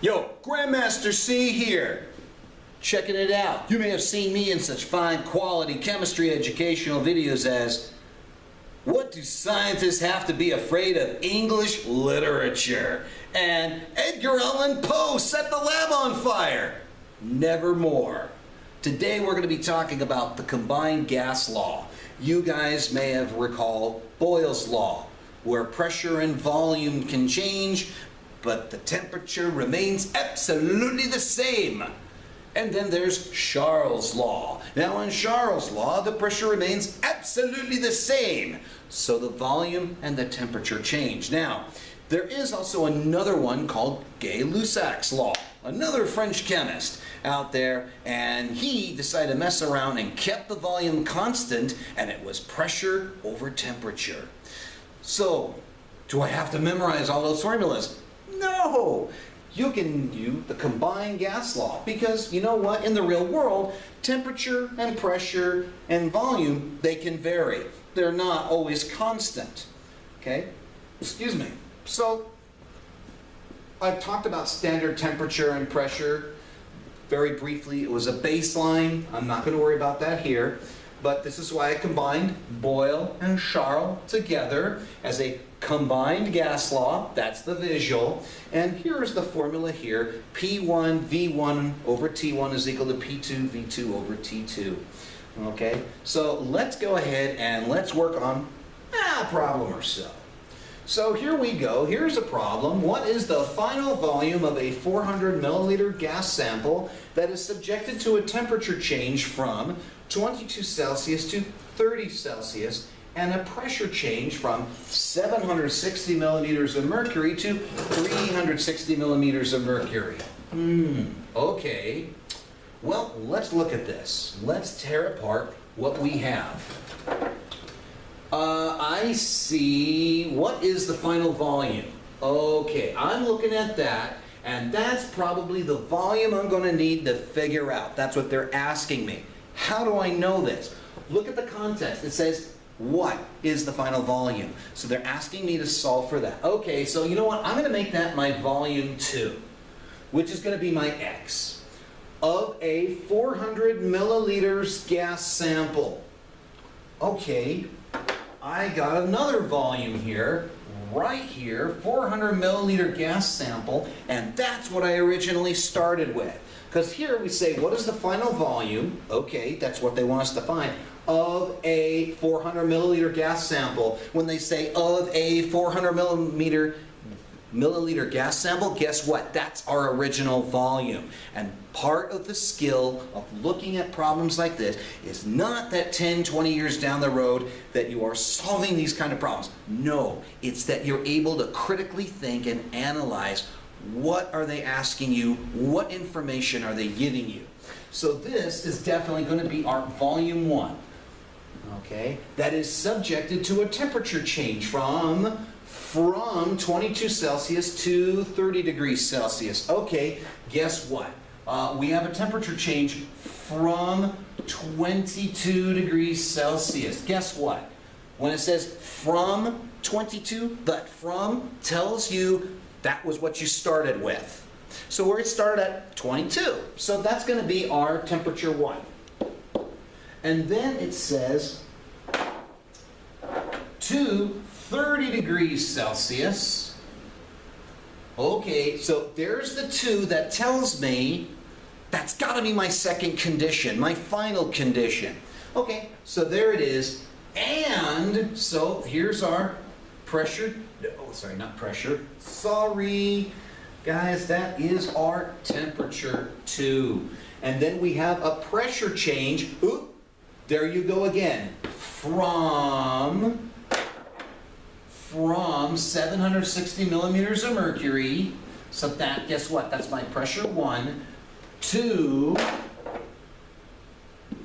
Yo, Grandmaster C here. Checking it out. You may have seen me in such fine quality chemistry educational videos as What Do Scientists Have to Be Afraid of English Literature? And Edgar Allan Poe Set the Lab on Fire. Nevermore. Today we're going to be talking about the Combined Gas Law. You guys may have recalled Boyle's Law, where pressure and volume can change, but the temperature remains absolutely the same. And then there's Charles' Law. Now in Charles' Law, the pressure remains absolutely the same, so the volume and the temperature change. Now, there is also another one called Gay-Lussac's Law, another French chemist out there, and he decided to mess around and kept the volume constant, and it was pressure over temperature. So, do I have to memorize all those formulas? No! You can use the Combined Gas Law because, you know what, in the real world, temperature and pressure and volume, they can vary. They're not always constant. Okay? Excuse me. So, I've talked about standard temperature and pressure very briefly. It was a baseline. I'm not going to worry about that here. But this is why I combined Boyle and Charles together as a combined gas law. That's the visual. And here's the formula here. P1 V1 over T1 is equal to P2 V2 over T2. Okay, so let's go ahead and let's work on a problem or so. So here we go. Here's a problem. What is the final volume of a 400 milliliter gas sample that is subjected to a temperature change from 22 Celsius to 30 Celsius and a pressure change from 760 millimeters of mercury to 360 millimeters of mercury? Okay. Well, let's look at this. Let's tear apart what we have. I see. What is the final volume? Okay, I'm looking at that, and that's probably the volume I'm going to need to figure out. That's what they're asking me. How do I know this? Look at the context. It says, what is the final volume? So they're asking me to solve for that. Okay, so you know what? I'm going to make that my volume 2, which is going to be my X, of a 400 milliliters gas sample. Okay, I got another volume here, right here, 400 milliliter gas sample, and that's what I originally started with. Because here we say, what is the final volume? Okay, that's what they want us to find, of a 400 milliliter gas sample. When they say of a 400 milliliter gas sample, guess what? That's our original volume. And part of the skill of looking at problems like this is not that 10, 20 years down the road that you are solving these kind of problems. No, it's that you're able to critically think and analyze what are they asking you, what information are they giving you. So this is definitely going to be our volume 1. Okay, that is subjected to a temperature change from 22 Celsius to 30 degrees Celsius. Okay, guess what? We have a temperature change from 22 degrees Celsius. Guess what? When it says from 22, that from tells you that was what you started with. So where it started at 22. So that's going to be our temperature 1. And then it says to 30 degrees Celsius. Okay, so there's the 2 that tells me that's got to be my second condition, my final condition. Okay, so there it is. And so here's our pressure. Oh, sorry, not pressure. Sorry, guys, that is our temperature 2. And then we have a pressure change. Oop, there you go again. From 760 millimeters of mercury, so that, guess what? That's my pressure 1, to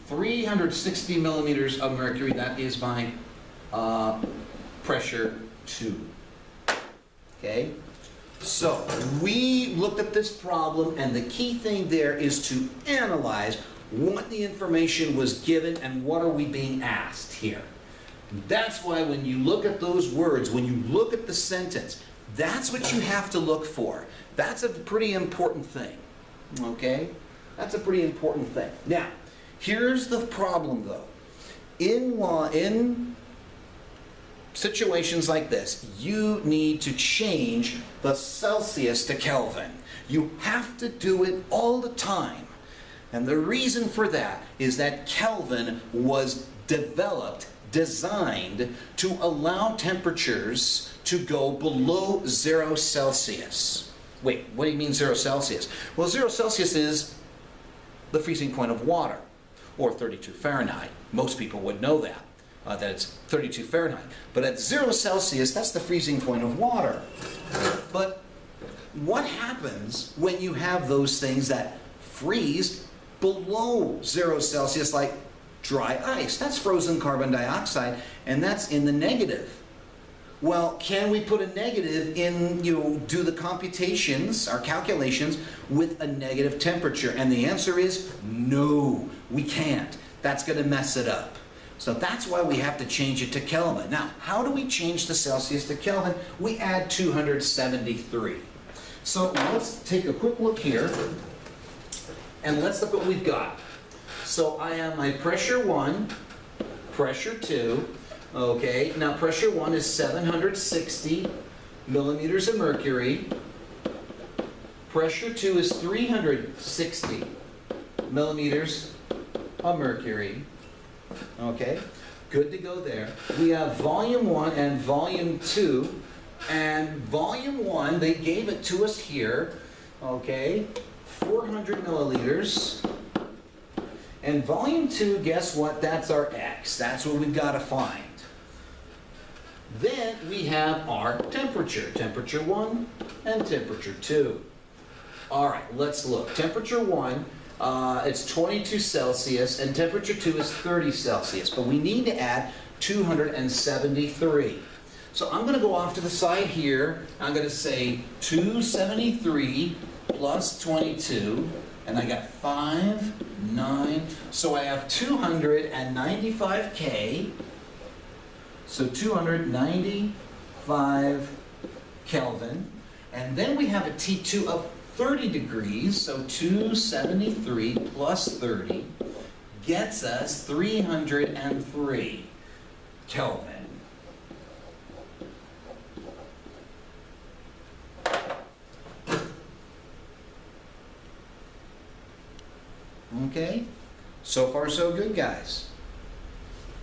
360 millimeters of mercury. That is my pressure 2. Okay? So, we looked at this problem, and the key thing there is to analyze what the information was given and what are we being asked here. That's why when you look at those words, when you look at the sentence, That's what you have to look for. That's a pretty important thing, okay? That's a pretty important thing. Now, here's the problem though. In situations like this, you need to change the Celsius to Kelvin. You have to do it all the time. And the reason for that is that Kelvin was designed to allow temperatures to go below 0 Celsius. Wait, what do you mean 0 Celsius? Well, 0 Celsius is the freezing point of water, or 32 Fahrenheit. Most people would know that, that it's 32 Fahrenheit. But at 0 Celsius, that's the freezing point of water. But what happens when you have those things that freeze below 0 Celsius, like dry ice? That's frozen carbon dioxide, and that's in the negative. Well, can we put a negative in, do the computations, our calculations, with a negative temperature? And the answer is no, we can't. That's going to mess it up. So that's why we have to change it to Kelvin. Now, how do we change the Celsius to Kelvin? We add 273. So let's take a quick look here, and let's look what we've got. So I have my pressure 1, pressure 2. Okay, now pressure 1 is 760 millimeters of mercury. Pressure 2 is 360 millimeters of mercury. Okay, good to go there. We have volume 1 and volume 2. And volume 1, they gave it to us here. Okay, 400 milliliters. And volume 2, guess what? That's our X. That's what we've got to find. Then we have our temperature. Temperature 1 and temperature 2. All right, let's look. Temperature 1, it's 22 Celsius, and temperature 2 is 30 Celsius. But we need to add 273. So I'm going to go off to the side here. I'm going to say 273 plus 22. And I got 5, 9, so I have 295 K, so 295 Kelvin, and then we have a T2 of 30 degrees, so 273 plus 30 gets us 303 Kelvin. Okay, so far so good, guys.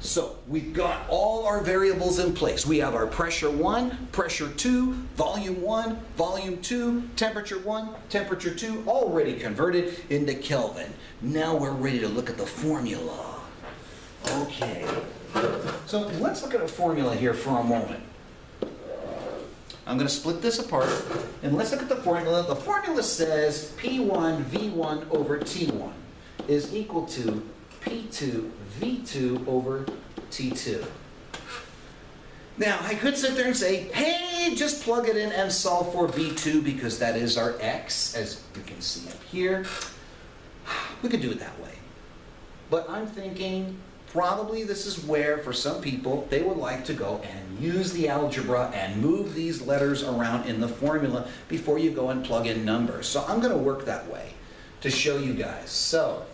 So we've got all our variables in place. We have our pressure 1, pressure 2, volume 1, volume 2, temperature 1, temperature 2, already converted into Kelvin. Now we're ready to look at the formula. Okay, so let's look at a formula here for a moment. I'm going to split this apart, and let's look at the formula. The formula says P1 V1 over T1 is equal to P2 V2 over T2. Now, I could sit there and say, hey, just plug it in and solve for V2 because that is our X, as you can see up here. We could do it that way. But I'm thinking probably this is where, for some people, they would like to go and use the algebra and move these letters around in the formula before you go and plug in numbers. So I'm going to work that way to show you guys. So,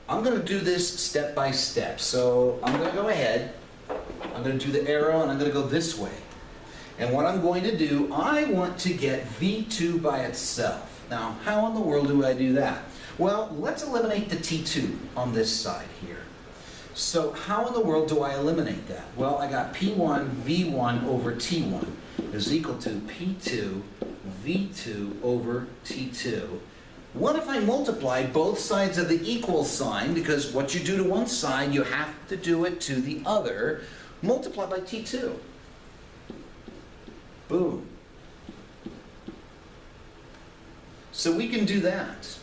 I'm going to do this step by step. So I'm going to go ahead, I'm going to do the arrow, and I'm going to go this way. And what I'm going to do, I want to get V2 by itself. Now, how in the world do I do that? Well, let's eliminate the T2 on this side here. So how in the world do I eliminate that? Well, I got P1 V1 over T1 is equal to P2 V2 over T2. What if I multiply both sides of the equal sign? Because what you do to one side, you have to do it to the other. Multiply by T2. Boom. So we can do that.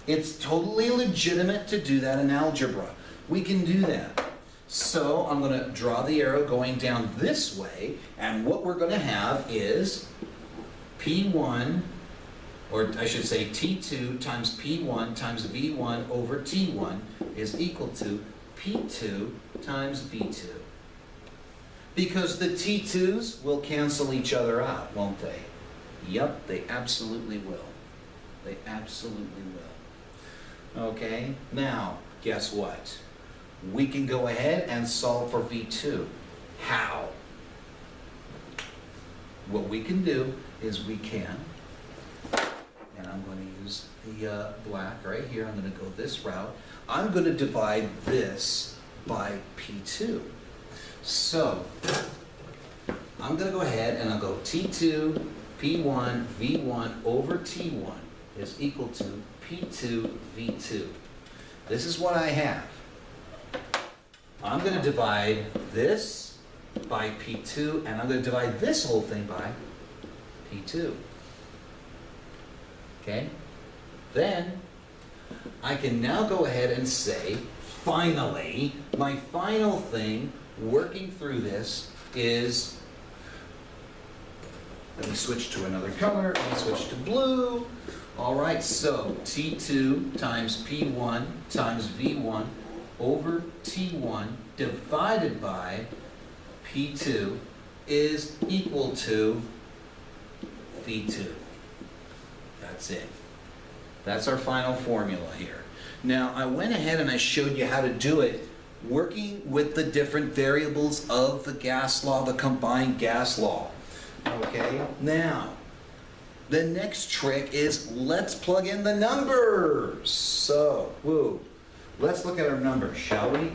It's totally legitimate to do that in algebra. We can do that. So I'm going to draw the arrow going down this way, and what we're going to have is P1, or I should say T2 times P1 times V1 over T1 is equal to P2 times V2. Because the T2s will cancel each other out, won't they? Yep, they absolutely will. They absolutely will. Okay, now, guess what? We can go ahead and solve for V2. How? What we can do is we can, and I'm going to use the black right here. I'm going to go this route. I'm going to divide this by P2. So, I'm going to go ahead and I'll go T2, P1, V1 over T1 is equal to P2, V2. This is what I have. I'm going to divide this by P2, and I'm going to divide this whole thing by P2. Okay? Then, I can now go ahead and say, finally, my final thing working through this is, let me switch to another color, let me switch to blue. All right, so T2 times P1 times V1 over T1 divided by P2 is equal to V2. That's it. That's our final formula here. Now, I went ahead and I showed you how to do it working with the different variables of the gas law, the combined gas law. Okay, now, the next trick is let's plug in the numbers. So, let's look at our numbers, shall we?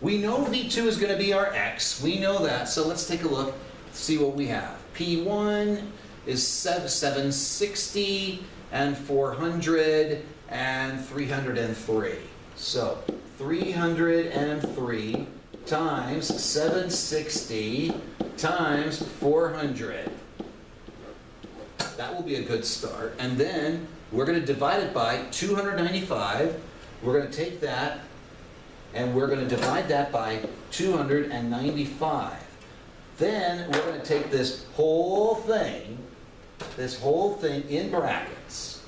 We know V2 is going to be our X. We know that, so let's take a look, see what we have. P1 is 760 and 400 and 303. So, 303 times 760 times 400. That will be a good start. And then we're going to divide it by 295. We're going to take that and we're going to divide that by 295. Then we're going to take this whole thing in brackets.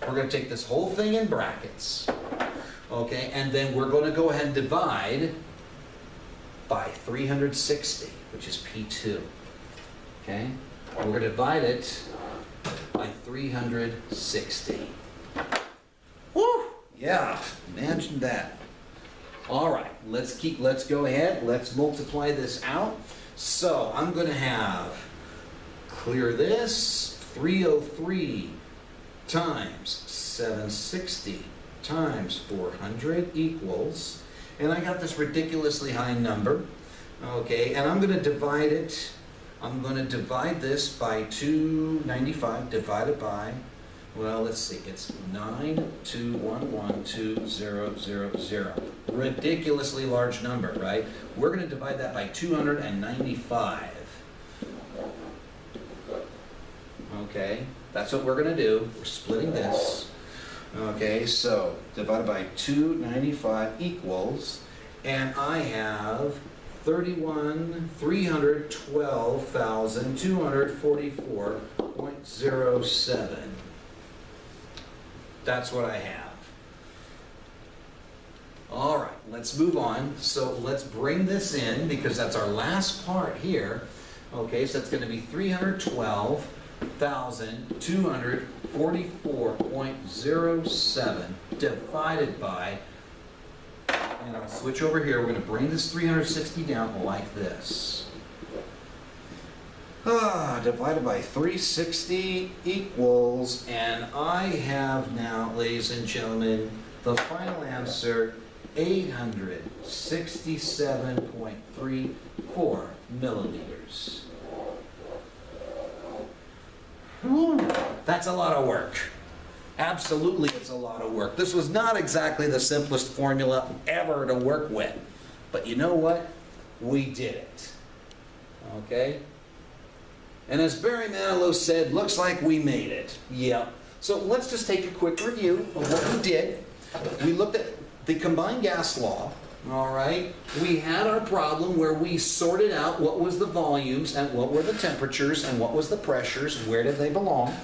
We're going to take this whole thing in brackets. Okay, and then we're going to go ahead and divide by 360, which is P2. Okay, we're going to divide it by 360. Woo! Yeah, imagine that. All right, let's go ahead. Let's multiply this out. So I'm going to have, clear this, 303 times 760 times 400 equals, and I got this ridiculously high number, okay, and I'm going to divide it, I'm going to divide this by 295 divided by, well, let's see, it's 9211200. Ridiculously large number, right? We're going to divide that by 295. Okay, that's what we're going to do. We're splitting this. Okay, so divided by 295 equals, and I have 312,244.07. That's what I have. All right, let's move on. So let's bring this in because that's our last part here. Okay, so it's going to be 312,244.07 divided by, and I'll switch over here. We're going to bring this 360 down like this. Divided by 360 equals, and I have now, ladies and gentlemen, the final answer, 867.34 milliliters. That's a lot of work. Absolutely, it's a lot of work. This was not exactly the simplest formula ever to work with. But you know what? We did it. Okay? And as Barry Manilow said, looks like we made it. Yep. So let's just take a quick review of what we did. We looked at the combined gas law. All right. We had our problem where we sorted out what was the volumes and what were the temperatures and what was the pressures and where did they belong.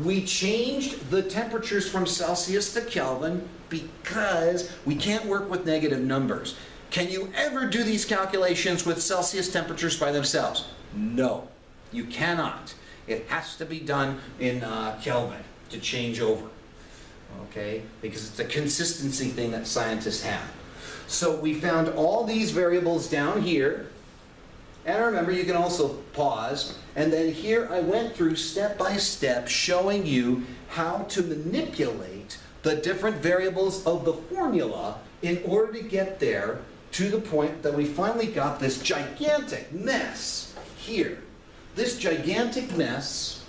We changed the temperatures from Celsius to Kelvin because we can't work with negative numbers. Can you ever do these calculations with Celsius temperatures by themselves? No, you cannot. It has to be done in Kelvin to change over, okay? Because it's a consistency thing that scientists have. So we found all these variables down here. And remember, you can also pause. And then here I went through step by step showing you how to manipulate the different variables of the formula in order to get there to the point that we finally got this gigantic mess here. This gigantic mess,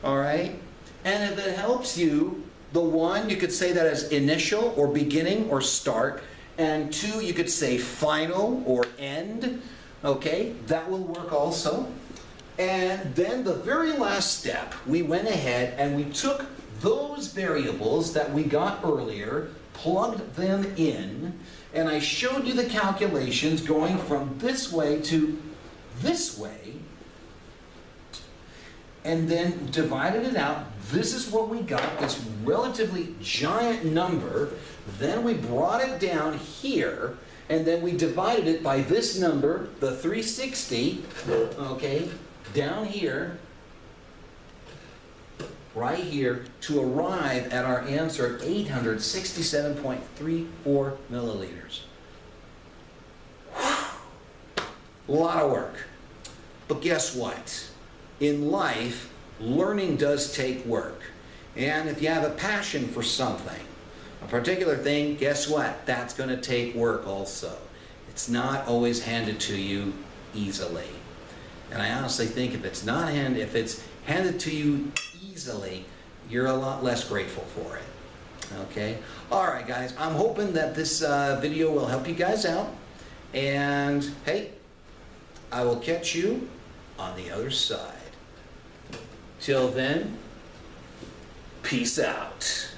all right? And if it helps you, the one, you could say that as initial or beginning or start. And two, you could say final or end. Okay, that will work also. And then the very last step, we went ahead and we took those variables that we got earlier, plugged them in, and I showed you the calculations going from this way to this way, and then divided it out. This is what we got, this relatively giant number. Then we brought it down here, and then we divided it by this number, the 360, okay, down here, right here, to arrive at our answer of 867.34 milliliters. A lot of work. But guess what? In life, learning does take work. And if you have a passion for something, a particular thing, guess what? That's going to take work also. It's not always handed to you easily. And I honestly think if it's handed to you easily, you're a lot less grateful for it. Okay? All right, guys. I'm hoping that this video will help you guys out. And hey, I will catch you on the other side. Till then, peace out.